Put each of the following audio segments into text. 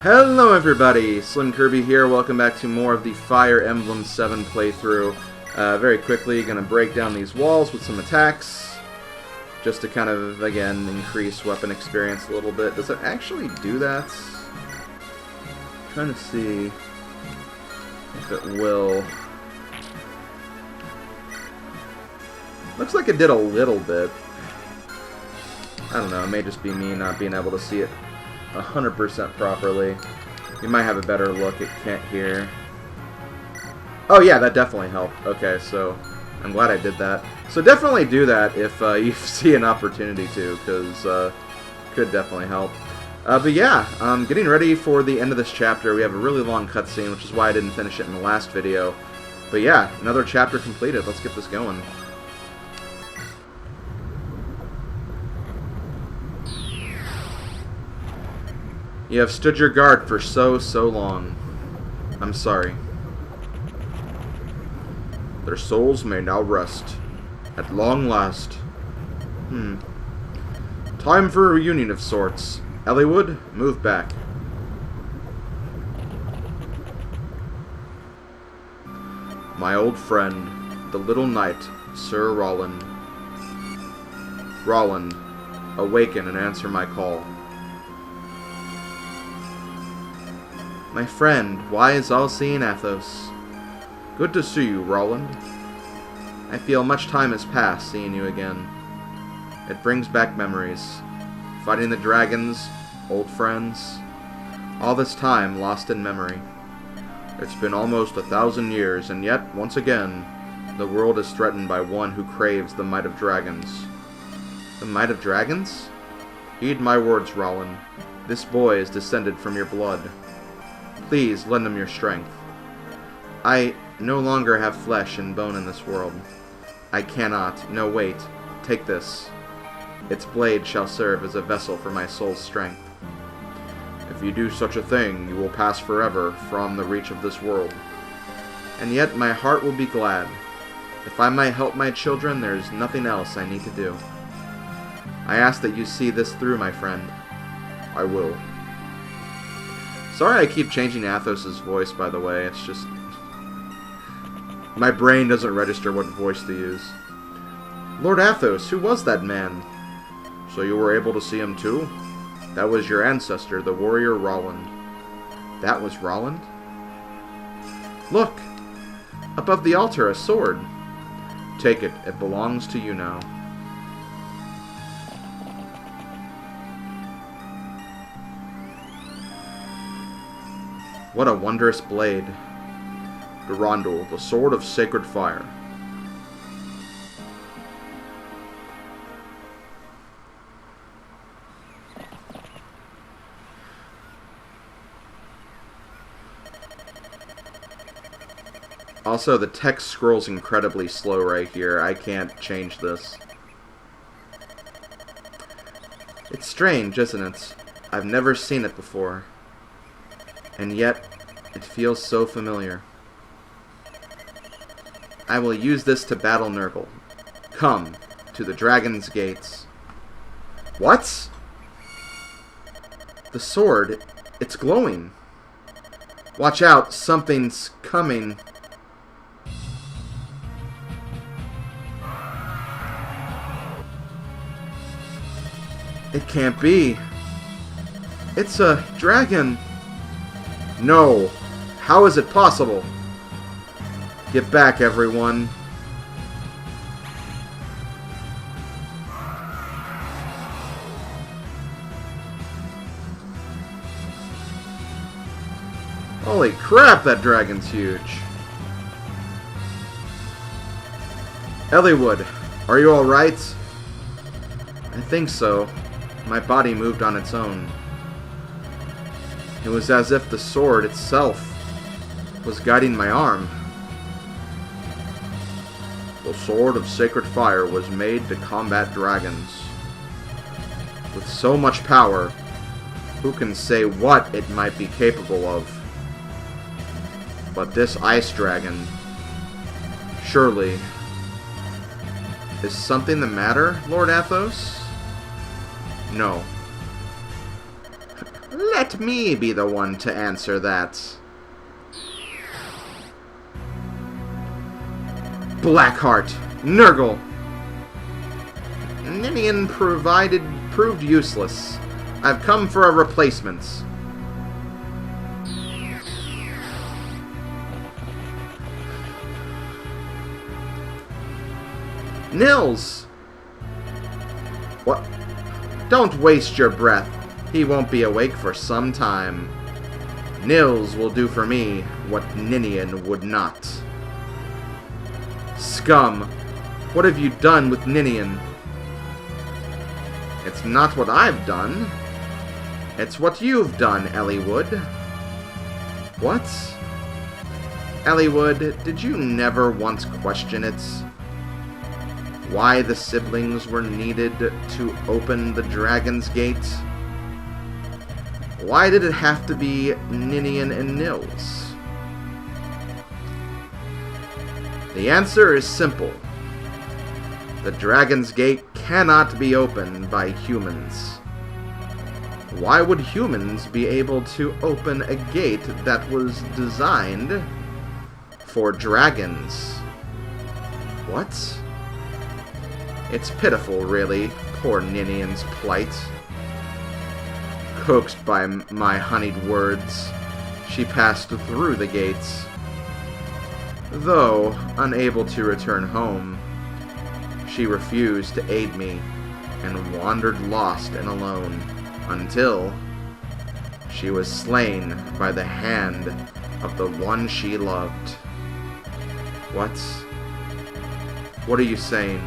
Hello everybody, SlimKirby here. Welcome back to more of the Fire Emblem 7 playthrough. Very quickly, going to break down these walls with some attacks, just to kind of, again, increase weapon experience a little bit. Does it actually do that? I'm trying to see if it will. Looks like it did a little bit. I don't know, it may just be me not being able to see it 100% properly. You might have a better look at Kent here. Oh yeah, that definitely helped. Okay, so I'm glad I did that. So definitely do that if you see an opportunity to, because could definitely help. But yeah, getting ready for the end of this chapter. We have a really long cutscene, which is why I didn't finish it in the last video. But yeah, another chapter completed. Let's get this going. You have stood your guard for so long. I'm sorry. Their souls may now rest. At long last. Time for a reunion of sorts. Elliewood, move back. My old friend, the little knight, Sir Roland. Roland, awaken and answer my call. My friend, wise all-seeing Athos. Good to see you, Roland. I feel much time has passed seeing you again. It brings back memories. Fighting the dragons, old friends. All this time lost in memory. It's been almost 1,000 years, and yet, once again, the world is threatened by one who craves the might of dragons. The might of dragons? Heed my words, Roland. This boy is descended from your blood. Please lend him your strength. I no longer have flesh and bone in this world. I cannot. No, wait. Take this. Its blade shall serve as a vessel for my soul's strength. If you do such a thing, you will pass forever from the reach of this world. And yet my heart will be glad. If I might help my children, there is nothing else I need to do. I ask that you see this through, my friend. I will. Sorry I keep changing Athos' voice, by the way. It's just... my brain doesn't register what voice to use. Lord Athos, who was that man? So you were able to see him too? That was your ancestor, the warrior Roland. That was Roland? Look! Above the altar, a sword. Take it. It belongs to you now. What a wondrous blade. Durandal, the sword of sacred fire. Also, the text scrolls incredibly slow right here. I can't change this. It's strange, isn't it? I've never seen it before. And yet, it feels so familiar. I will use this to battle Nergal. Come, to the dragon's gates. What? The sword, it's glowing. Watch out, something's coming. It can't be. It's a dragon. No! How is it possible? Get back, everyone. Holy crap, that dragon's huge. Elliewood, are you alright? I think so. My body moved on its own. It was as if the sword itself was guiding my arm. The sword of sacred fire was made to combat dragons. With so much power, who can say what it might be capable of? But this ice dragon, surely... Is something the matter, Lord Athos? No. Let me be the one to answer that. Blackheart, Nergal. Ninian proved useless. I've come for a replacement. Nils! What? Don't waste your breath. He won't be awake for some time. Nils will do for me what Ninian would not. Scum! What have you done with Ninian? It's not what I've done. It's what you've done, Eliwood. What? Eliwood, did you never once question it? Why the siblings were needed to open the Dragon's Gate? Why did it have to be Ninian and Nils? The answer is simple. The Dragon's Gate cannot be opened by humans. Why would humans be able to open a gate that was designed for dragons? What? It's pitiful, really, poor Ninian's plight. Coaxed by my honeyed words, she passed through the gates. Though unable to return home, she refused to aid me and wandered lost and alone until she was slain by the hand of the one she loved. What? What are you saying?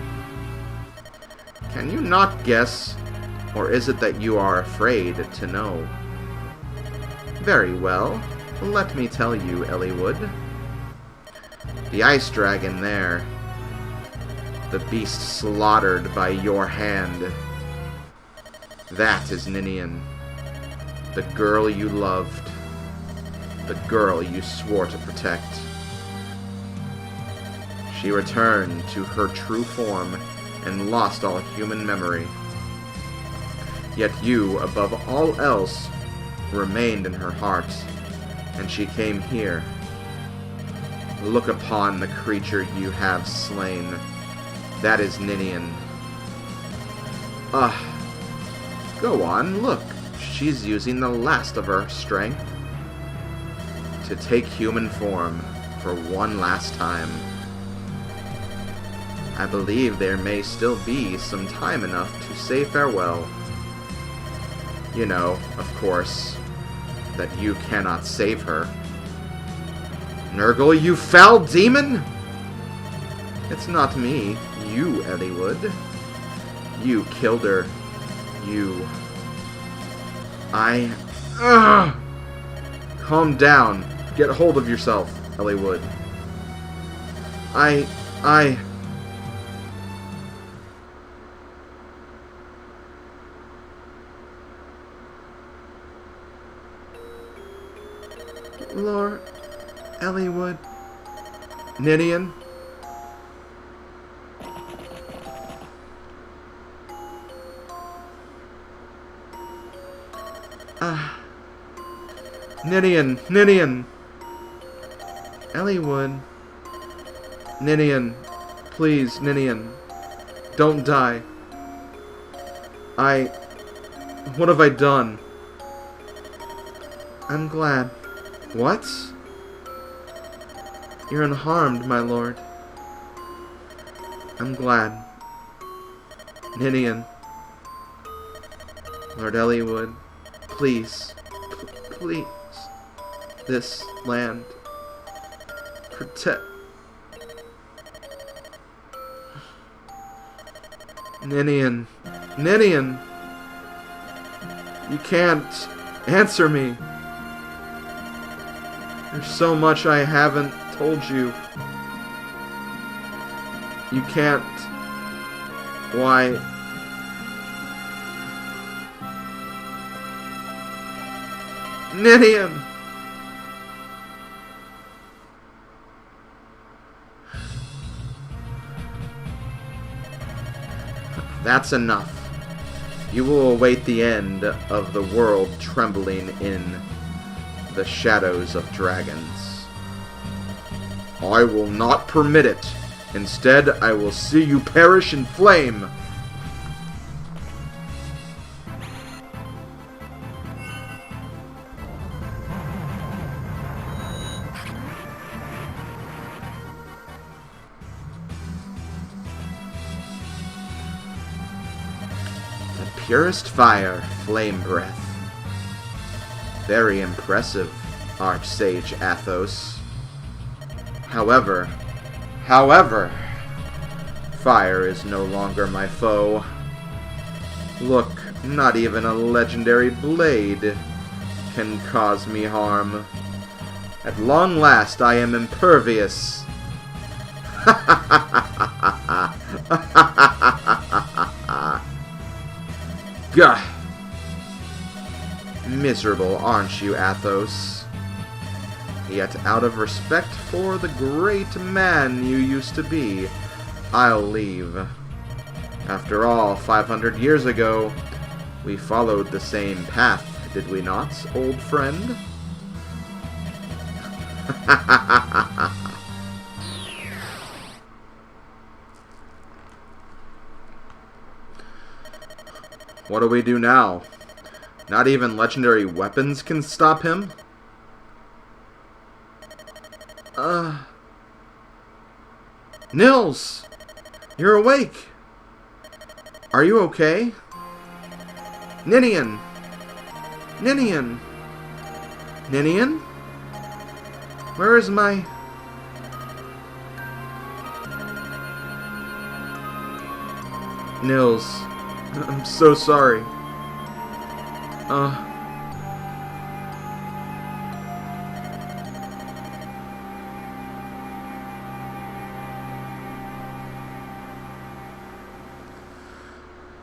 Can you not guess, or is it that you are afraid to know? Very well, let me tell you, Eliwood. The ice dragon there, the beast slaughtered by your hand, that is Ninian, the girl you loved, the girl you swore to protect. She returned to her true form and lost all human memory. Yet you, above all else, remained in her heart, and she came here. Look upon the creature you have slain. That is Ninian. Go on, look. She's using the last of her strength to take human form for one last time. I believe there may still be some time enough to say farewell. You know, of course, that you cannot save her. Nergal, you foul demon! It's not me, you, Eliwood. You killed her. You. Calm down. Get hold of yourself, Eliwood. Lord Eliwood. Ninian. Ninian. Eliwood. Ninian. Please, Ninian. Don't die. What have I done? I'm glad. What? You're unharmed, my lord. I'm glad. Ninian. Lord Eliwood, please. Please. This land. Protect. Ninian. Ninian! You can't answer me. There's so much I haven't told you. You can't. Why? Ninian! That's enough. You will await the end of the world trembling in the shadows of dragons. I will not permit it. Instead, I will see you perish in flame. Purest fire, flame breath. Very impressive, Archsage Athos. However, fire is no longer my foe. Look, not even a legendary blade can cause me harm. At long last, I am impervious. Gah! Miserable, aren't you, Athos? Yet, out of respect for the great man you used to be, I'll leave. After all, 500 years ago, we followed the same path, did we not, old friend? What do we do now? Not even legendary weapons can stop him? Nils! You're awake! Are you okay? Ninian! Ninian! Ninian? Where is my... Nils... I'm so sorry.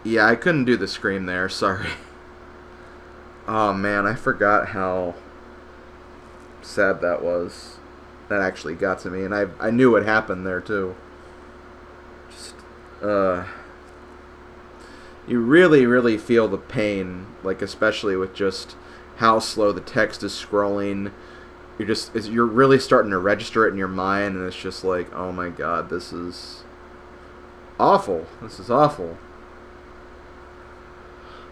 Yeah, I couldn't do the scream there, sorry. Oh man, I forgot how sad that was. That actually got to me, and I knew what happened there too. Just, you really feel the pain, like especially with just how slow the text is scrolling. You're really starting to register it in your mind, and it's just like, oh my god, this is awful. This is awful.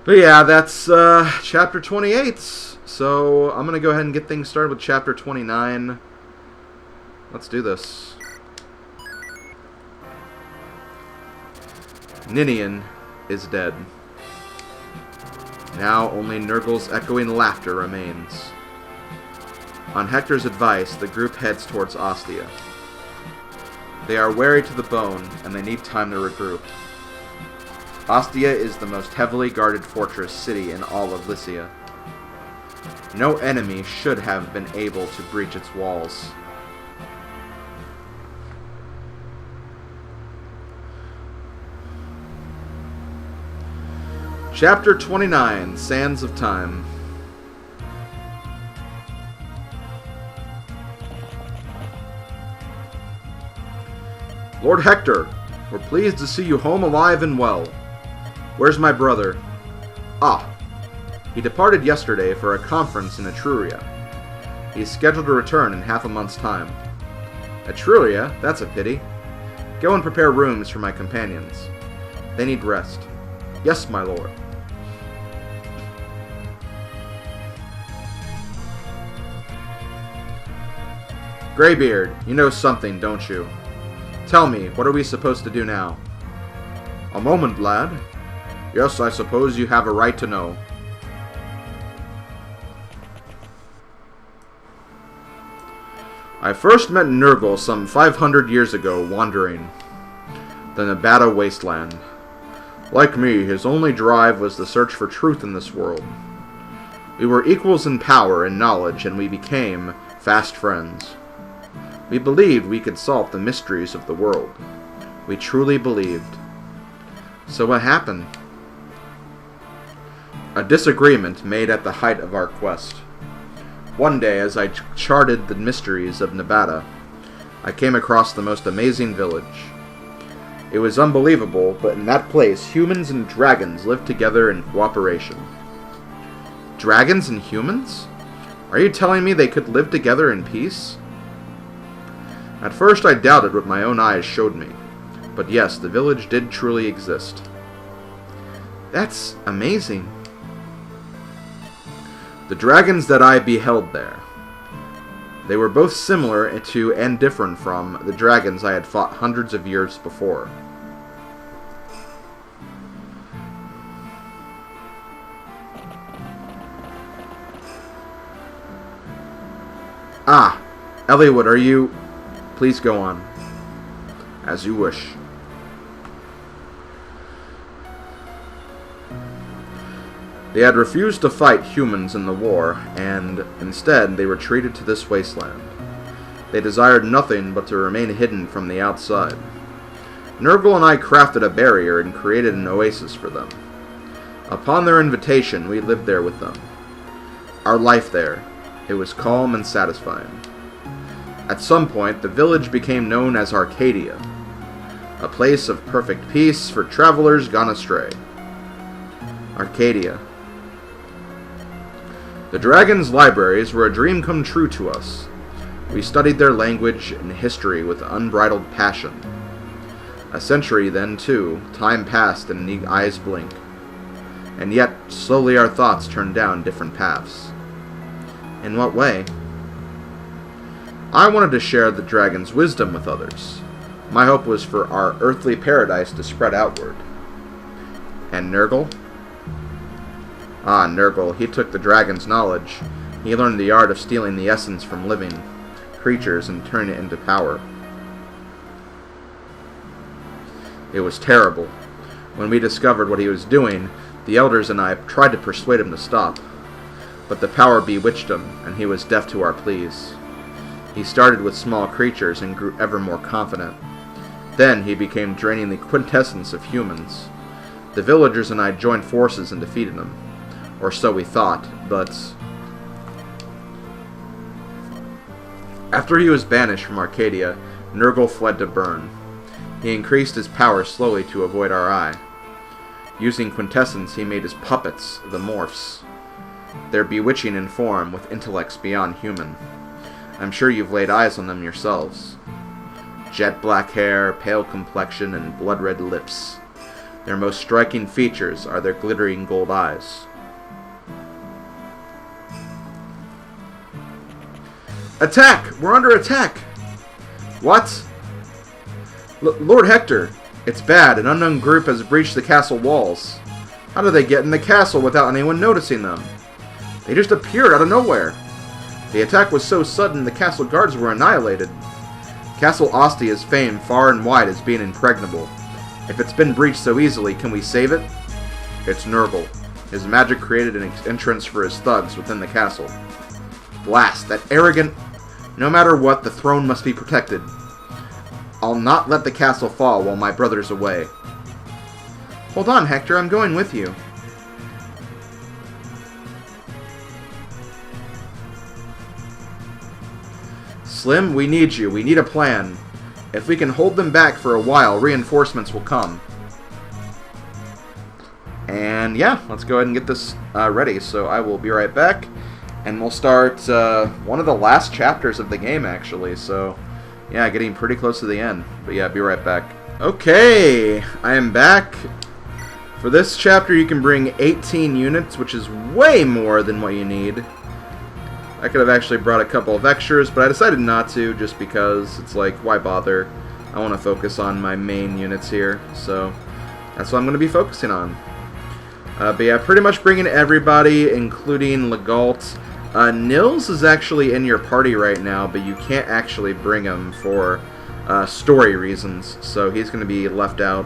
But yeah, that's chapter 28. So I'm gonna go ahead and get things started with chapter 29. Let's do this. Ninian is dead. Now only Nergal's echoing laughter remains. On Hector's advice, the group heads towards Ostia. They are weary to the bone, and they need time to regroup. Ostia is the most heavily guarded fortress city in all of Lycia. No enemy should have been able to breach its walls. Chapter 29, Sands of Time. Lord Hector, we're pleased to see you home alive and well. Where's my brother? Ah, he departed yesterday for a conference in Etruria. He's scheduled to return in half a month's time. Etruria? That's a pity. Go and prepare rooms for my companions. They need rest. Yes, my lord. Greybeard, you know something, don't you? Tell me, what are we supposed to do now? A moment, lad. Yes, I suppose you have a right to know. I first met Nergal some 500 years ago, wandering the Nevada wasteland. Like me, his only drive was the search for truth in this world. We were equals in power and knowledge, and we became fast friends. We believed we could solve the mysteries of the world. We truly believed. So what happened? A disagreement made at the height of our quest. One day, as I charted the mysteries of Nevada, I came across the most amazing village. It was unbelievable, but in that place, humans and dragons lived together in cooperation. Dragons and humans? Are you telling me they could live together in peace? At first I doubted what my own eyes showed me. But yes, the village did truly exist. That's amazing. The dragons that I beheld there. They were both similar to and different from the dragons I had fought hundreds of years before. Ah, Eliwood, are you... Please go on. As you wish. They had refused to fight humans in the war, and instead they retreated to this wasteland. They desired nothing but to remain hidden from the outside. Nergal and I crafted a barrier and created an oasis for them. Upon their invitation, we lived there with them. Our life there, it was calm and satisfying. At some point, the village became known as Arcadia, a place of perfect peace for travelers gone astray. Arcadia. The dragons' libraries were a dream come true to us. We studied their language and history with unbridled passion. A century then, too, time passed and the eyes blink. And yet, slowly our thoughts turned down different paths. In what way? I wanted to share the dragon's wisdom with others. My hope was for our earthly paradise to spread outward. And Nergal? Ah, Nergal, he took the dragon's knowledge. He learned the art of stealing the essence from living creatures and turning it into power. It was terrible. When we discovered what he was doing, the elders and I tried to persuade him to stop. But the power bewitched him, and he was deaf to our pleas. He started with small creatures and grew ever more confident. Then he became draining the quintessence of humans. The villagers and I joined forces and defeated him. Or so we thought, but... After he was banished from Arcadia, Nergal fled to Bern. He increased his power slowly to avoid our eye. Using quintessence, he made his puppets, the morphs. They're bewitching in form, with intellects beyond human. I'm sure you've laid eyes on them yourselves. Jet black hair, pale complexion, and blood-red lips. Their most striking features are their glittering gold eyes. Attack! We're under attack! What? Lord Hector! It's bad. An unknown group has breached the castle walls. How did they get in the castle without anyone noticing them? They just appeared out of nowhere. The attack was so sudden the castle guards were annihilated. Castle Ostia is famed far and wide as being impregnable. If it's been breached so easily, can we save it? It's Nergal. His magic created an entrance for his thugs within the castle. Blast, that arrogant... No matter what, the throne must be protected. I'll not let the castle fall while my brother's away. Hold on, Hector, I'm going with you. Slim, we need you. We need a plan. If we can hold them back for a while, reinforcements will come. And yeah, let's go ahead and get this ready. So I will be right back. And we'll start one of the last chapters of the game, actually. So yeah, getting pretty close to the end. But yeah, be right back. Okay, I am back. For this chapter, you can bring 18 units, which is way more than what you need. I could have actually brought a couple of extras, but I decided not to, just because it's like, why bother? I want to focus on my main units here, so that's what I'm going to be focusing on. But yeah, pretty much bringing everybody, including Legalt. Nils is actually in your party right now, but you can't actually bring him for story reasons, so he's going to be left out.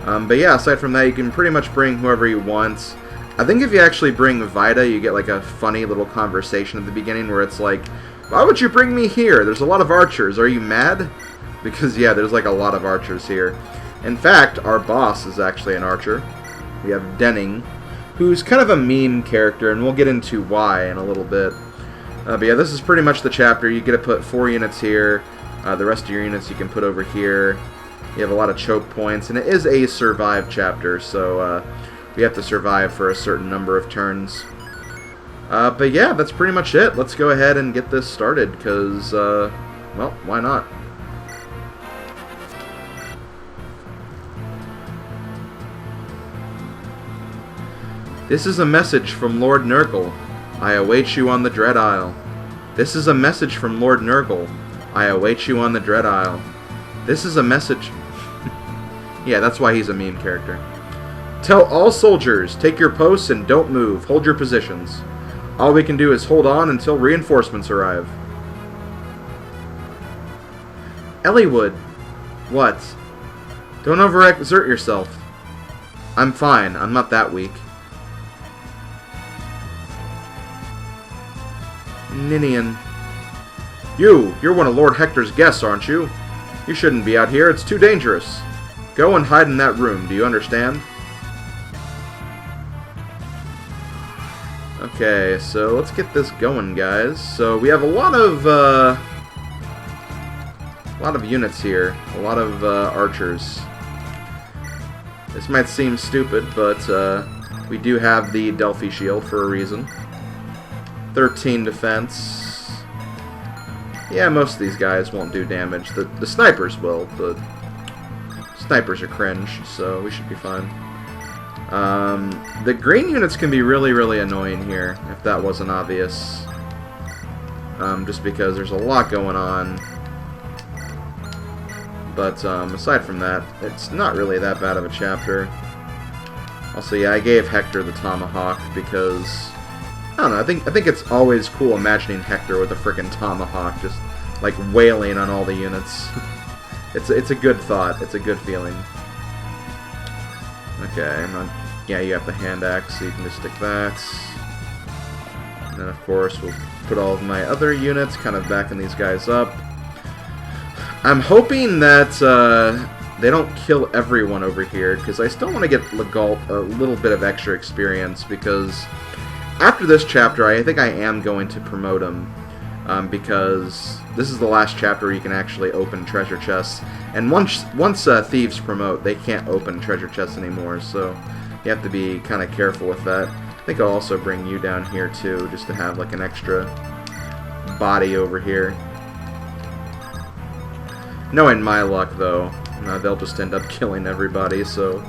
But yeah, aside from that, you can pretty much bring whoever you want. I think if you actually bring Vida, you get like a funny little conversation at the beginning where it's like, why would you bring me here? There's a lot of archers. Are you mad? Because yeah, there's like a lot of archers here. In fact, our boss is actually an archer. We have Denning, who's kind of a meme character, and we'll get into why in a little bit. But yeah, this is pretty much the chapter. You get to put 4 units here. The rest of your units you can put over here. You have a lot of choke points, and it is a survive chapter, so we have to survive for a certain number of turns. But yeah, that's pretty much it. Let's go ahead and get this started, because, well, why not? This is a message from Lord Nergal. I await you on the Dread Isle. This is a message from Lord Nergal. I await you on the Dread Isle. This is a message... Yeah, that's why he's a meme character. Tell all soldiers, take your posts and don't move. Hold your positions. All we can do is hold on until reinforcements arrive. Elliewood. What? Don't overexert yourself. I'm fine. I'm not that weak. Ninian. You're one of Lord Hector's guests, aren't you? You shouldn't be out here. It's too dangerous. Go and hide in that room. Do you understand? Okay, so let's get this going, guys. So we have a lot of units here. A lot of archers. This might seem stupid, but we do have the Delphi shield for a reason. 13 defense. Yeah, most of these guys won't do damage. The snipers will, but snipers are cringe, so we should be fine. The green units can be really, really annoying here, if that wasn't obvious. Just because there's a lot going on. But aside from that, it's not really that bad of a chapter. Also, yeah, I gave Hector the tomahawk because... I don't know, I think it's always cool imagining Hector with a frickin' tomahawk, just, like, wailing on all the units. It's a good thought. It's a good feeling. Okay, yeah, you have the hand axe, so you can just stick that. And then, of course, we'll put all of my other units kind of backing these guys up. I'm hoping that they don't kill everyone over here, because I still want to get Legault a little bit of extra experience, because... After this chapter, I think I am going to promote him, because this is the last chapter where you can actually open treasure chests. And once thieves promote, they can't open treasure chests anymore, so you have to be kind of careful with that. I think I'll also bring you down here too, just to have like an extra body over here. Knowing my luck, though, they'll just end up killing everybody, so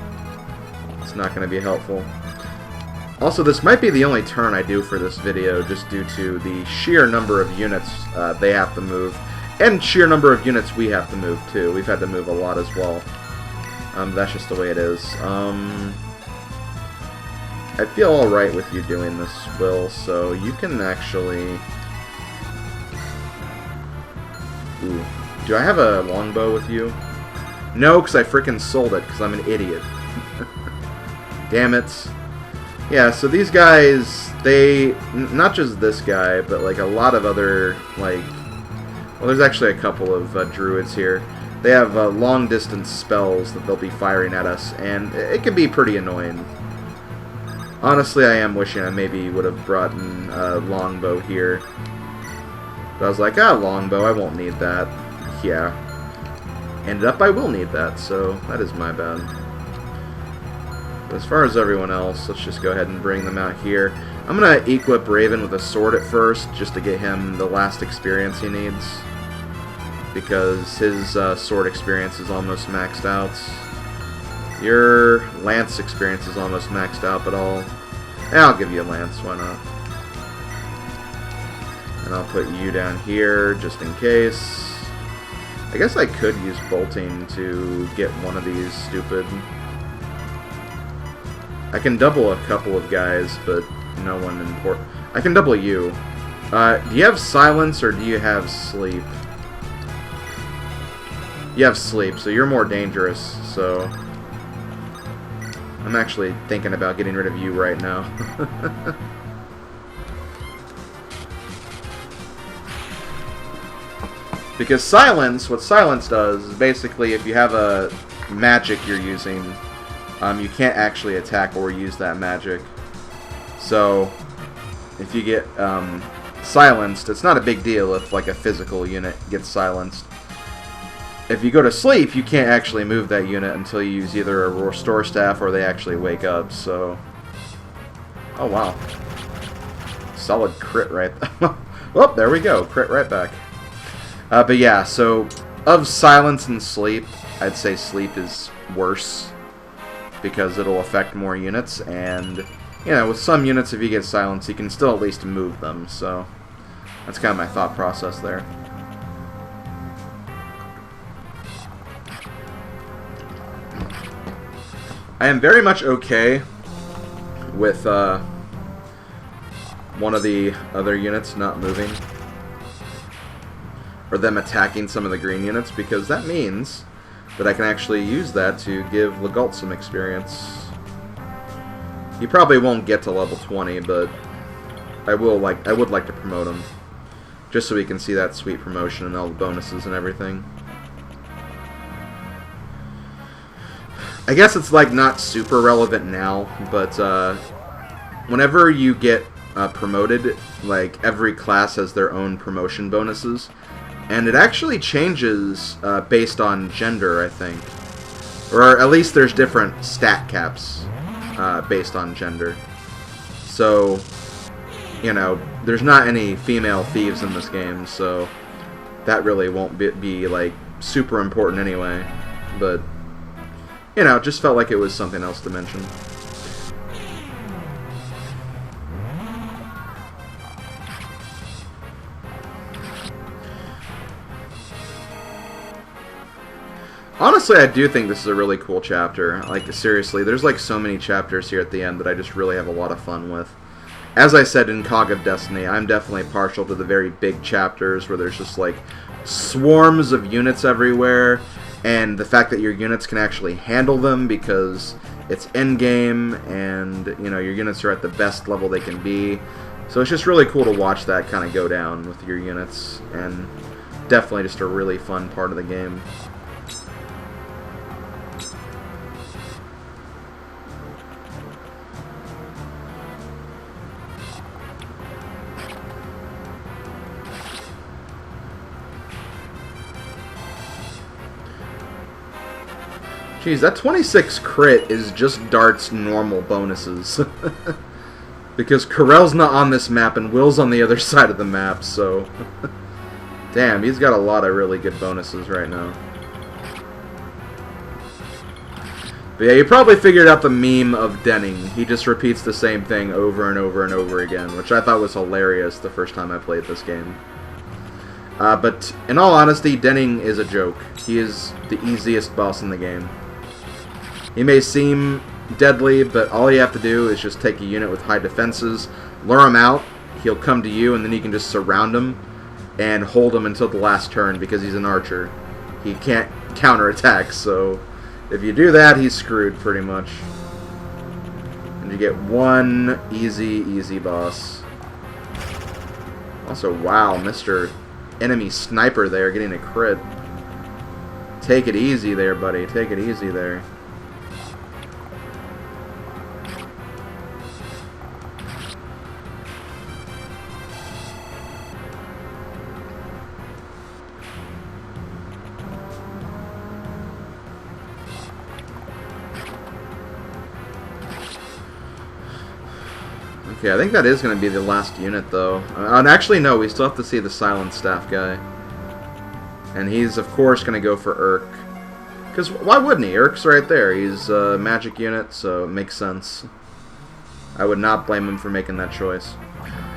it's not going to be helpful. Also, this might be the only turn I do for this video, just due to the sheer number of units they have to move, and sheer number of units we have to move, too. We've had to move a lot as well. That's just the way it is. I feel alright with you doing this, Will, so you can actually... Ooh. Do I have a longbow with you? No, because I frickin' sold it, because I'm an idiot. Damn it. Yeah, so these guys, they, not just this guy, but like a lot of other, like, well, there's actually a couple of druids here. They have long-distance spells that they'll be firing at us, and it can be pretty annoying. Honestly, I am wishing I maybe would have brought in a longbow here. But I was like, longbow, I won't need that. Yeah. Ended up I will need that, so that is my bad. As far as everyone else, let's just go ahead and bring them out here. I'm going to equip Raven with a sword at first, just to get him the last experience he needs. Because his sword experience is almost maxed out. Your lance experience is almost maxed out, but I'll give you a lance, why not? And I'll put you down here, just in case. I guess I could use bolting to get one of these stupid... I can double a couple of guys, but no one important. I can double you. Do you have silence or do you have sleep? You have sleep, so you're more dangerous, so... I'm actually thinking about getting rid of you right now. Because silence, what silence does is basically if you have a magic you're using... you can't actually attack or use that magic. So, if you get silenced, it's not a big deal if like a physical unit gets silenced. if you go to sleep, you can't actually move that unit until you use either a restore staff or they actually wake up, so... Oh, wow. Solid crit right there. Well, there we go. Crit right back. But yeah, so of silence and sleep, I'd say sleep is worse because it'll affect more units, and, you know, with some units, if you get silence, you can still at least move them, so that's kind of my thought process there. I am very much okay with one of the other units not moving, or them attacking some of the green units, because that means that I can actually use that to give Legault some experience. He probably won't get to level 20, but I would like to promote him, just so he can see that sweet promotion and all the bonuses and everything. I guess it's like not super relevant now, but whenever you get promoted, like every class has their own promotion bonuses, and it actually changes based on gender, I think, or at least there's different stat caps based on gender. So, you know, there's not any female thieves in this game, so that really won't be like super important anyway, but you know, just felt like it was something else to mention. Honestly, I do think this is a really cool chapter. Like, seriously, there's like so many chapters here at the end that I just really have a lot of fun with. As I said in Cog of Destiny, I'm definitely partial to the very big chapters where there's just like swarms of units everywhere, and the fact that your units can actually handle them because it's endgame, and you know your units are at the best level they can be. So it's just really cool to watch that kind of go down with your units, and definitely just a really fun part of the game. Jeez, that 26 crit is just Dart's normal bonuses. Because Corell's not on this map and Will's on the other side of the map, so... Damn, he's got a lot of really good bonuses right now. But yeah, you probably figured out the meme of Denning. He just repeats the same thing over and over and over again, which I thought was hilarious the first time I played this game. But in all honesty, Denning is a joke. He is the easiest boss in the game. He may seem deadly, but all you have to do is just take a unit with high defenses, lure him out, he'll come to you, and then you can just surround him and hold him until the last turn because he's an archer. He can't counterattack, so if you do that, he's screwed pretty much. And you get one easy boss. Also, wow, Mr. Enemy Sniper there getting a crit. Take it easy there, buddy. Take it easy there. Okay, I think that is going to be the last unit, though. And actually, no, we still have to see the Silent Staff guy. And he's, of course, going to go for Urk. Because why wouldn't he? Urk's right there. He's a magic unit, so it makes sense. I would not blame him for making that choice.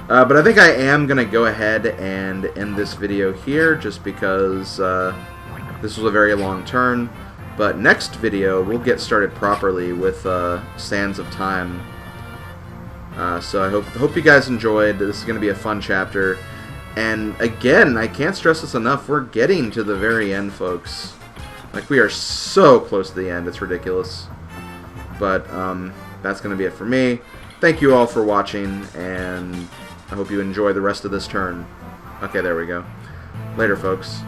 But I think I am going to go ahead and end this video here, just because this was a very long turn. But next video, we'll get started properly with Sands of Time. So I hope you guys enjoyed. This is going to be a fun chapter. And again, I can't stress this enough, we're getting to the very end, folks. Like, we are so close to the end, it's ridiculous. But that's going to be it for me. Thank you all for watching, and I hope you enjoy the rest of this turn. Okay, there we go. Later, folks.